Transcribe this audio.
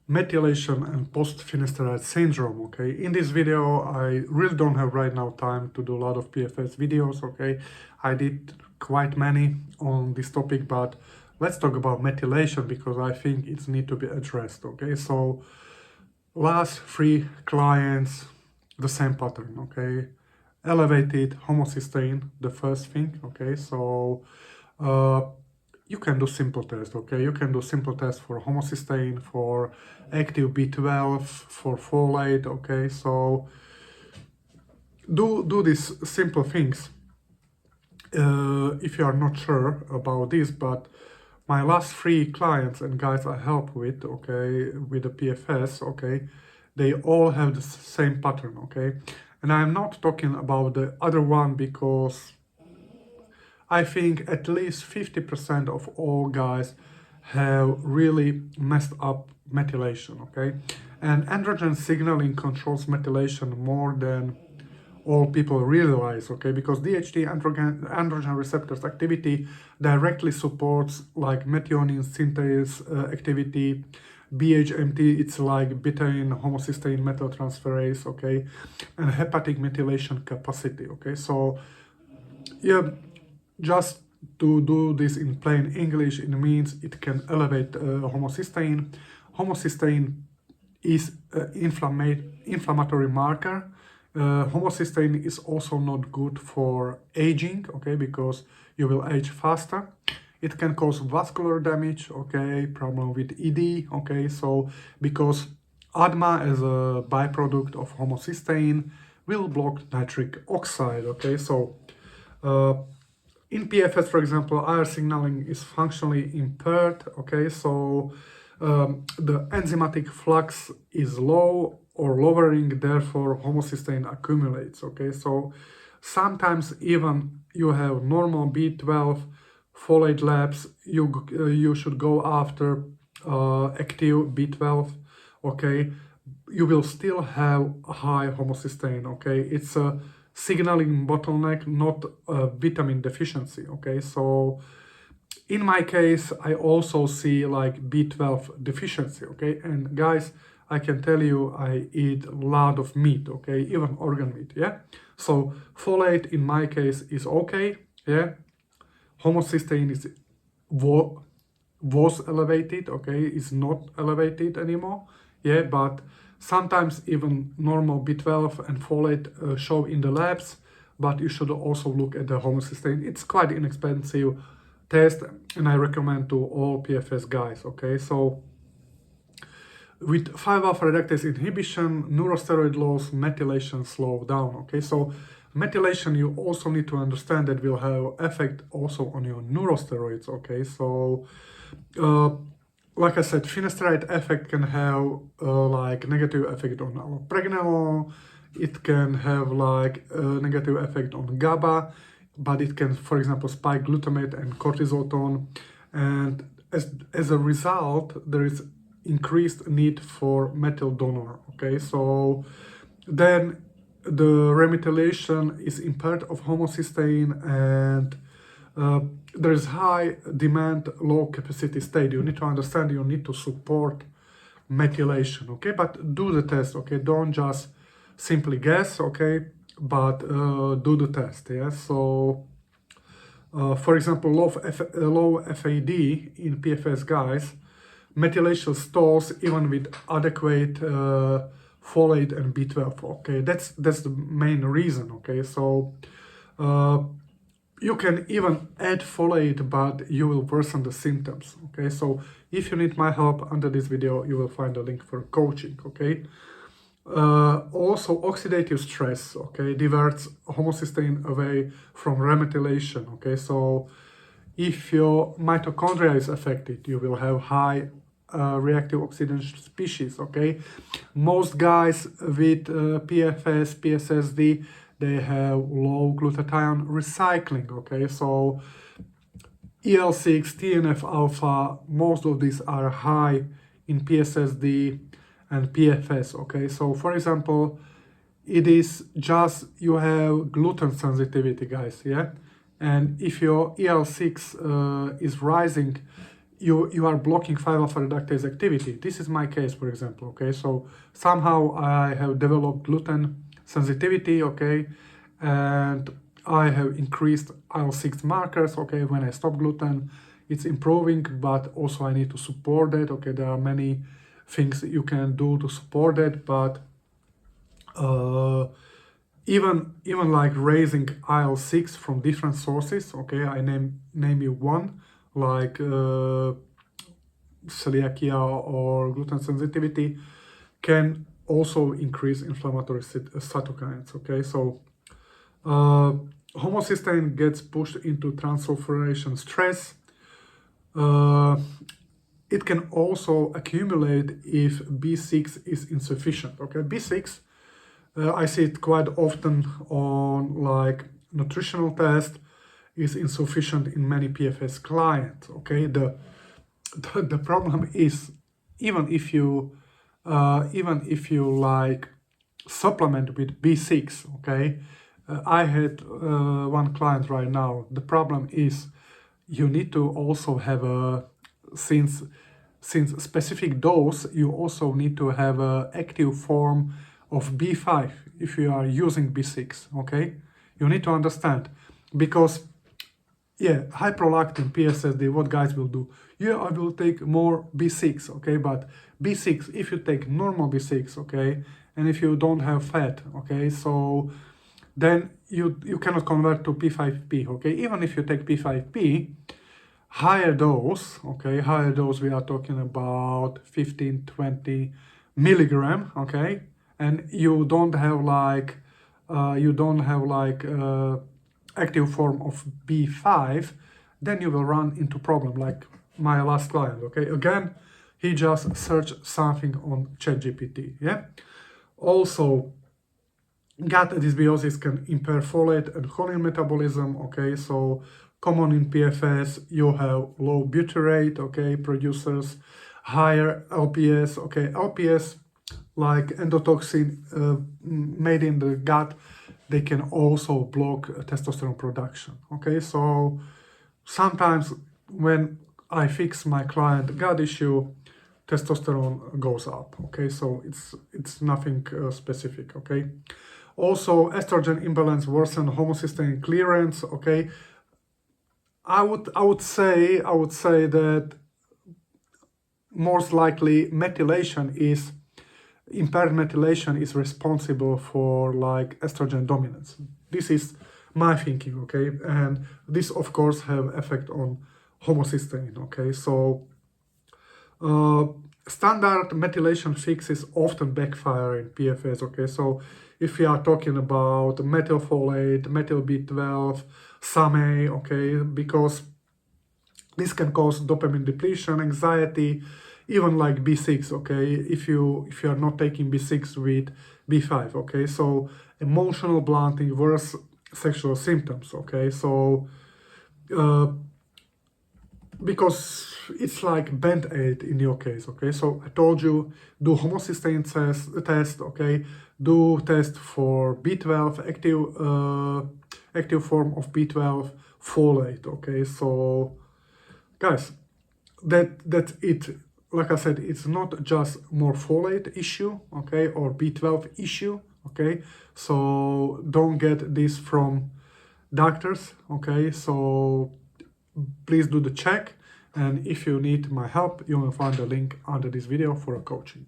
methylation and post-finasteride syndrome. Okay, in this video I really don't have right now time to do a lot of PFS videos. Okay, I did quite many on this topic, but let's talk about methylation because I think it needs to be addressed. Okay, so last 3 clients, the same pattern. Okay, elevated homocysteine, the first thing. Okay, so you can do simple tests. Okay, you can do simple tests for homocysteine, for active B12, for folate. Okay, so do these simple things if you are not sure about this. But my last 3 clients and guys I help with, okay, with the PFS, okay, they all have the same pattern. Okay, and I'm not talking about the other one because I think at least 50% of all guys have really messed up methylation, okay? And androgen signaling controls methylation more than all people realize, okay? Because DHT androgen receptors activity directly supports like methionine synthase activity. BHMT, it's like betaine homocysteine methyltransferase, okay? And hepatic methylation capacity, okay? So yeah, just to do this in plain English, it means it can elevate homocysteine. Homocysteine is an inflammatory marker. Homocysteine is also not good for aging, okay, because you will age faster. It can cause vascular damage, okay, problem with ED, okay, so because ADMA as a byproduct of homocysteine will block nitric oxide, okay, so in PFS, for example, IR signaling is functionally impaired, okay, so the enzymatic flux is low or lowering, therefore homocysteine accumulates, okay, so sometimes even you have normal B12 folate labs, you should go after active B12, okay, you will still have high homocysteine, okay, it's a signaling bottleneck, not a vitamin deficiency, okay, so in my case I also see like B12 deficiency, okay, and guys, I can tell you I eat a lot of meat, okay, even organ meat, yeah, so folate in my case is okay, yeah, homocysteine is was elevated, okay, is not elevated anymore, yeah, but sometimes even normal B12 and folate show in the labs, but you should also look at the homocysteine. It's quite inexpensive test and I recommend to all PFS guys, okay, so with 5-alpha reductase inhibition, neurosteroid loss, methylation slow down, okay, so methylation you also need to understand that will have effect also on your neurosteroids, okay, so like I said, finasteride effect can have like negative effect on our pregnenolone, it can have like a negative effect on GABA, but it can, for example, spike glutamate and cortisol tone, and as a result, there is increased need for methyl donor, okay, so then the remethylation is impaired of homocysteine and there is high demand, low capacity state. You need to understand, you need to support methylation, okay, but do the test, okay, don't just simply guess, okay, but do the test, yeah, so for example, low FAD in PFS guys, methylation stalls even with adequate folate and B12, okay, that's the main reason, okay, so you can even add folate, but you will worsen the symptoms, okay, so if you need my help, under this video you will find a link for coaching, okay. Also oxidative stress, okay, diverts homocysteine away from remethylation, okay, so if your mitochondria is affected, you will have high reactive oxygen species, okay. Most guys with PFS, PSSD, they have low glutathione recycling, okay, so EL6, TNF-alpha, most of these are high in PSSD and PFS, okay, so for example, it is just you have gluten sensitivity, guys, yeah, and if your EL6 is rising, you are blocking 5-alpha reductase activity. This is my case, for example, okay? So somehow I have developed gluten sensitivity, okay? And I have increased IL-6 markers, okay? When I stop gluten, it's improving, but also I need to support it, okay? There are many things that you can do to support it, but even like raising IL-6 from different sources, okay? I name you one, like celiakia or gluten sensitivity, can also increase inflammatory cytokines, okay? So homocysteine gets pushed into transsulfuration stress. It can also accumulate if B6 is insufficient, okay? B6, I see it quite often on like nutritional test, is insufficient in many PFS clients, okay? The problem is, even if you like supplement with B6, okay? I had one client right now. The problem is you need to also have a, since specific dose, you also need to have a active form of B5 if you are using B6, okay? You need to understand, because yeah, hyperlactin, PSSD, what guys will do? Yeah, I will take more B6, okay? But B6, if you take normal B6, okay, and if you don't have fat, okay, so then you cannot convert to P5P, okay? Even if you take P5P, higher dose, okay, higher dose, we are talking about 15, 20 milligram, okay? And you don't have like, active form of B5, then you will run into problem like my last client, okay? Again, he just searched something on ChatGPT, yeah? Also, gut dysbiosis can impair folate and choline metabolism, okay? So common in PFS, you have low butyrate, okay, producers, higher LPS, okay? LPS, like endotoxin made in the gut, they can also block testosterone production, okay? So sometimes when I fix my client gut issue, testosterone goes up, okay? So it's nothing specific, okay? Also, estrogen imbalance worsen homocysteine clearance, okay? I would say that most likely impaired methylation is responsible for like estrogen dominance. This is my thinking, okay? And this of course have effect on homocysteine, okay? So standard methylation fixes often backfire in PFS, okay? So if we are talking about methylfolate, methyl B12, SAMe, okay, because this can cause dopamine depletion, anxiety, even like B6, okay, if you are not taking B6 with B5, okay, so emotional blunting, worse sexual symptoms, okay, so because it's like band-aid in your case, okay, so I told you, do homocysteine test, okay, do test for B12, active form of B12, folate, okay, so guys, that's it. Like I said, it's not just more folate issue, okay, or B12 issue, okay, so don't get this from doctors, okay, so please do the check, and if you need my help, you will find the link under this video for a coaching.